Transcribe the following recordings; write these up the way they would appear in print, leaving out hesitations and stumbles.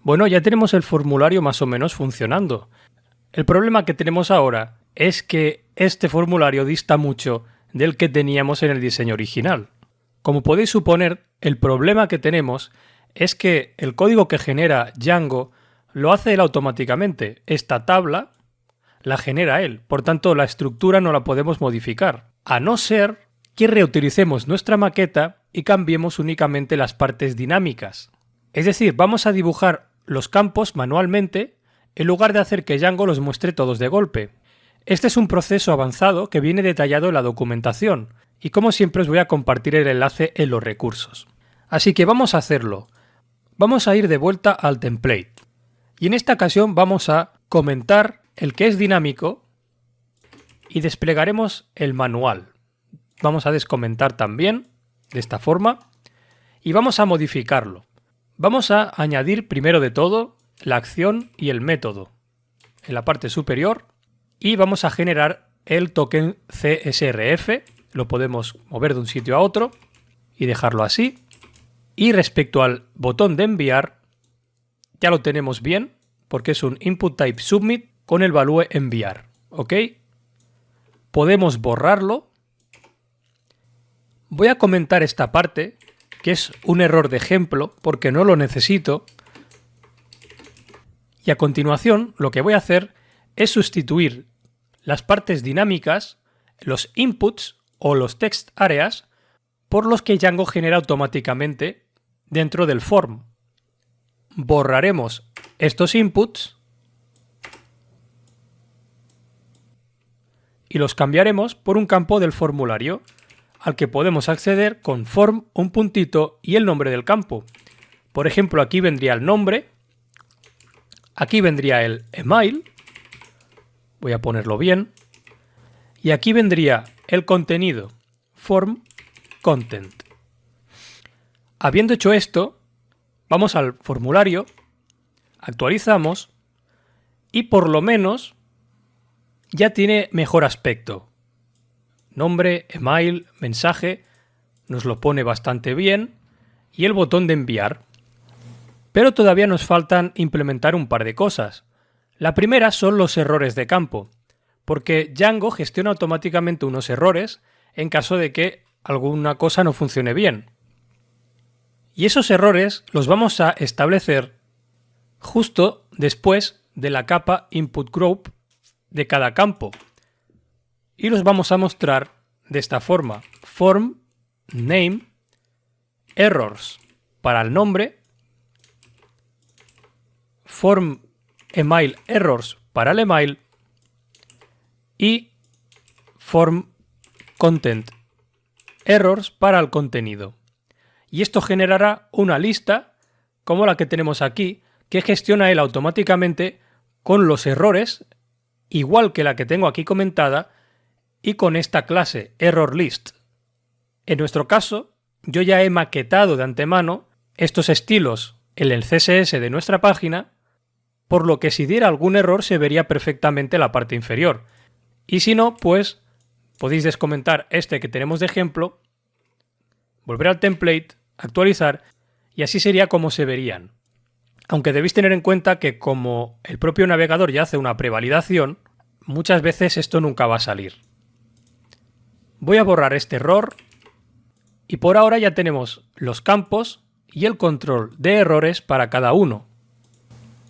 Bueno, ya tenemos el formulario más o menos funcionando. El problema que tenemos ahora es que este formulario dista mucho del que teníamos en el diseño original. Como podéis suponer, el problema que tenemos es que el código que genera Django lo hace él automáticamente. Esta tabla la genera él, por tanto la estructura no la podemos modificar, a no ser que reutilicemos nuestra maqueta y cambiemos únicamente las partes dinámicas. Es decir, vamos a dibujar los campos manualmente en lugar de hacer que Django los muestre todos de golpe. Este es un proceso avanzado que viene detallado en la documentación y como siempre os voy a compartir el enlace en los recursos. Así que vamos a hacerlo. Vamos a ir de vuelta al template y en esta ocasión vamos a comentar el que es dinámico y desplegaremos el manual. Vamos a descomentar también de esta forma y vamos a modificarlo. Vamos a añadir primero de todo la acción y el método en la parte superior y vamos a generar el token CSRF. Lo podemos mover de un sitio a otro y dejarlo así. Y respecto al botón de enviar, ya lo tenemos bien porque es un input type submit con el value enviar. ¿Ok? Podemos borrarlo. Voy a comentar esta parte, que es un error de ejemplo porque no lo necesito. Y a continuación lo que voy a hacer es sustituir las partes dinámicas, los inputs o los text areas, por los que Django genera automáticamente dentro del form. Borraremos estos inputs y los cambiaremos por un campo del formulario al que podemos acceder con form, un puntito y el nombre del campo. Por ejemplo, aquí vendría el nombre, aquí vendría el email, voy a ponerlo bien, y aquí vendría el contenido, form content. Habiendo hecho esto, vamos al formulario, actualizamos y por lo menos ya tiene mejor aspecto. Nombre, email, mensaje, nos lo pone bastante bien y el botón de enviar. Pero todavía nos faltan implementar un par de cosas. La primera son los errores de campo, porque Django gestiona automáticamente unos errores en caso de que alguna cosa no funcione bien. Y esos errores los vamos a establecer justo después de la capa input group de cada campo. Y los vamos a mostrar de esta forma. Form, name, errors para el nombre, form email errors para el email y form content errors para el contenido. Y esto generará una lista como la que tenemos aquí que gestiona él automáticamente con los errores, igual que la que tengo aquí comentada, y con esta clase errorList. En nuestro caso, yo ya he maquetado de antemano estos estilos en el CSS de nuestra página, por lo que si diera algún error se vería perfectamente la parte inferior. Y si no, pues podéis descomentar este que tenemos de ejemplo, volver al template, actualizar, y así sería como se verían. Aunque debéis tener en cuenta que como el propio navegador ya hace una prevalidación, muchas veces esto nunca va a salir. Voy a borrar este error y por ahora ya tenemos los campos y el control de errores para cada uno.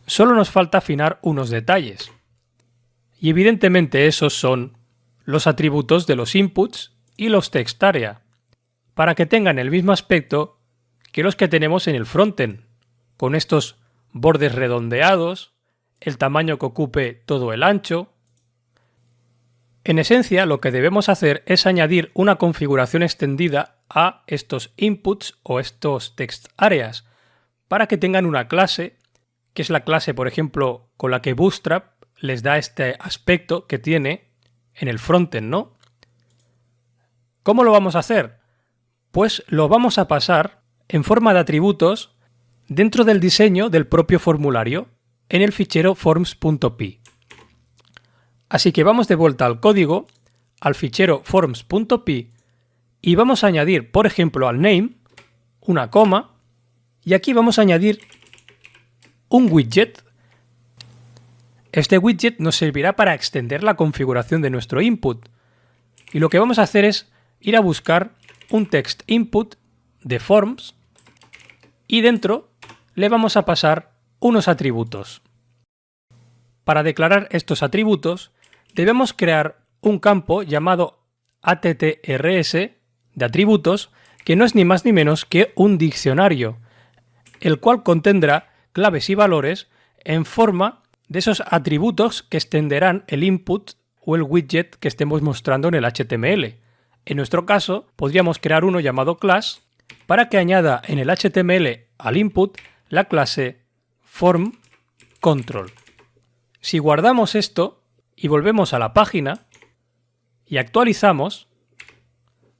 Solo nos falta afinar unos detalles. Y evidentemente esos son los atributos de los inputs y los text area, para que tengan el mismo aspecto que los que tenemos en el frontend, con estos bordes redondeados, el tamaño que ocupe todo el ancho. En esencia, lo que debemos hacer es añadir una configuración extendida a estos inputs o estos text areas para que tengan una clase, que es la clase, por ejemplo, con la que Bootstrap les da este aspecto que tiene en el frontend, ¿no? ¿Cómo lo vamos a hacer? Pues lo vamos a pasar en forma de atributos dentro del diseño del propio formulario en el fichero forms.py. Así que vamos de vuelta al código, al fichero forms.py y vamos a añadir, por ejemplo, al name una coma y aquí vamos a añadir un widget. Este widget nos servirá para extender la configuración de nuestro input. Y lo que vamos a hacer es ir a buscar un text input de forms y dentro le vamos a pasar unos atributos. Para declarar estos atributos debemos crear un campo llamado attrs de atributos que no es ni más ni menos que un diccionario, el cual contendrá claves y valores en forma de esos atributos que extenderán el input o el widget que estemos mostrando en el HTML. En nuestro caso, podríamos crear uno llamado class para que añada en el HTML al input la clase formControl. Si guardamos esto y volvemos a la página y actualizamos,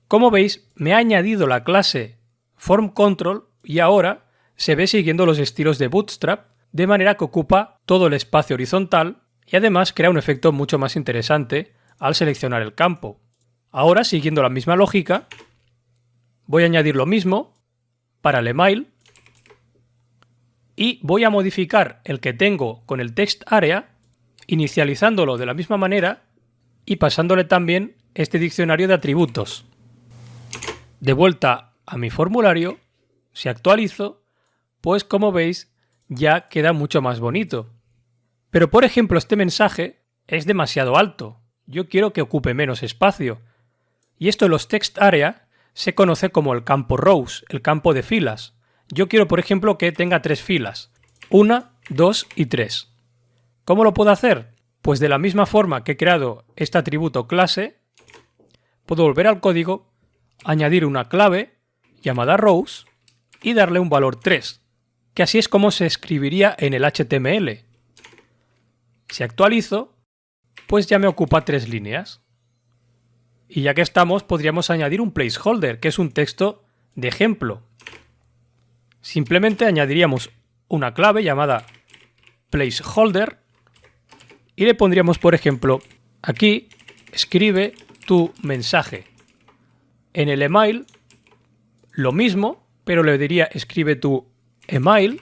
como veis, me ha añadido la clase formControl y ahora se ve siguiendo los estilos de Bootstrap, de manera que ocupa todo el espacio horizontal y además crea un efecto mucho más interesante al seleccionar el campo. Ahora, siguiendo la misma lógica, voy a añadir lo mismo para el email y voy a modificar el que tengo con el text area, inicializándolo de la misma manera y pasándole también este diccionario de atributos. De vuelta a mi formulario, si actualizo, pues como veis ya queda mucho más bonito. Pero por ejemplo este mensaje es demasiado alto, yo quiero que ocupe menos espacio. Y esto en los text area se conoce como el campo rows, el campo de filas. Yo quiero por ejemplo que tenga 3 filas, 1, 2 y 3. ¿Cómo lo puedo hacer? Pues de la misma forma que he creado este atributo clase, puedo volver al código, añadir una clave llamada rows y darle un valor 3, que así es como se escribiría en el HTML. Si actualizo, pues ya me ocupa 3 líneas. Y ya que estamos, podríamos añadir un placeholder, que es un texto de ejemplo. Simplemente añadiríamos una clave llamada placeholder y le pondríamos, por ejemplo, aquí, escribe tu mensaje. En el email, lo mismo, pero le diría escribe tu email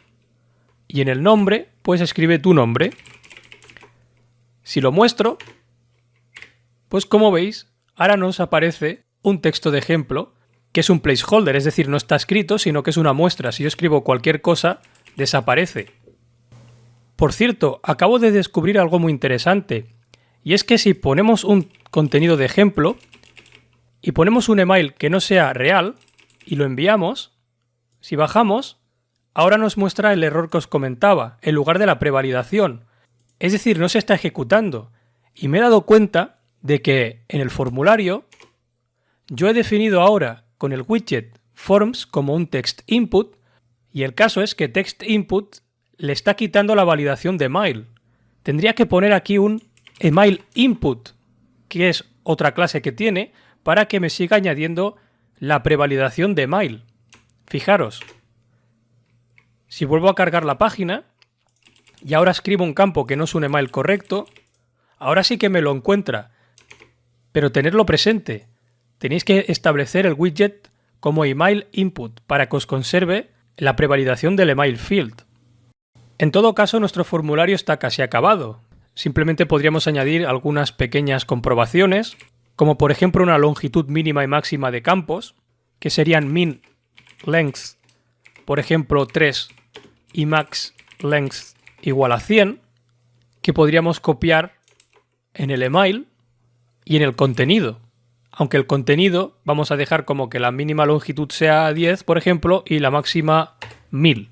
y en el nombre, pues escribe tu nombre. Si lo muestro, pues como veis, ahora nos aparece un texto de ejemplo que es un placeholder, es decir, no está escrito, sino que es una muestra. Si yo escribo cualquier cosa, desaparece. Por cierto, acabo de descubrir algo muy interesante, y es que si ponemos un contenido de ejemplo y ponemos un email que no sea real y lo enviamos, si bajamos, ahora nos muestra el error que os comentaba, en lugar de la prevalidación. Es decir, no se está ejecutando. Y me he dado cuenta de que en el formulario yo he definido ahora con el widget forms como un text input y el caso es que text input le está quitando la validación de email. Tendría que poner aquí un email input, que es otra clase que tiene, para que me siga añadiendo la prevalidación de email. Fijaros, si vuelvo a cargar la página y ahora escribo un campo que no es un email correcto, ahora sí que me lo encuentra. Pero tenerlo presente, tenéis que establecer el widget como email input para que os conserve la prevalidación del email field. En todo caso, nuestro formulario está casi acabado. Simplemente podríamos añadir algunas pequeñas comprobaciones, como por ejemplo una longitud mínima y máxima de campos, que serían min length, por ejemplo 3, y max length igual a 100, que podríamos copiar en el email y en el contenido. Aunque el contenido vamos a dejar como que la mínima longitud sea 10, por ejemplo, y la máxima 1000.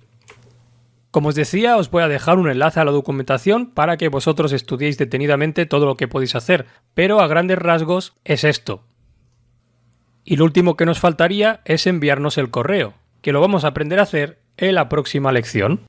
Como os decía, os voy a dejar un enlace a la documentación para que vosotros estudiéis detenidamente todo lo que podéis hacer, pero a grandes rasgos es esto. Y lo último que nos faltaría es enviarnos el correo, que lo vamos a aprender a hacer en la próxima lección.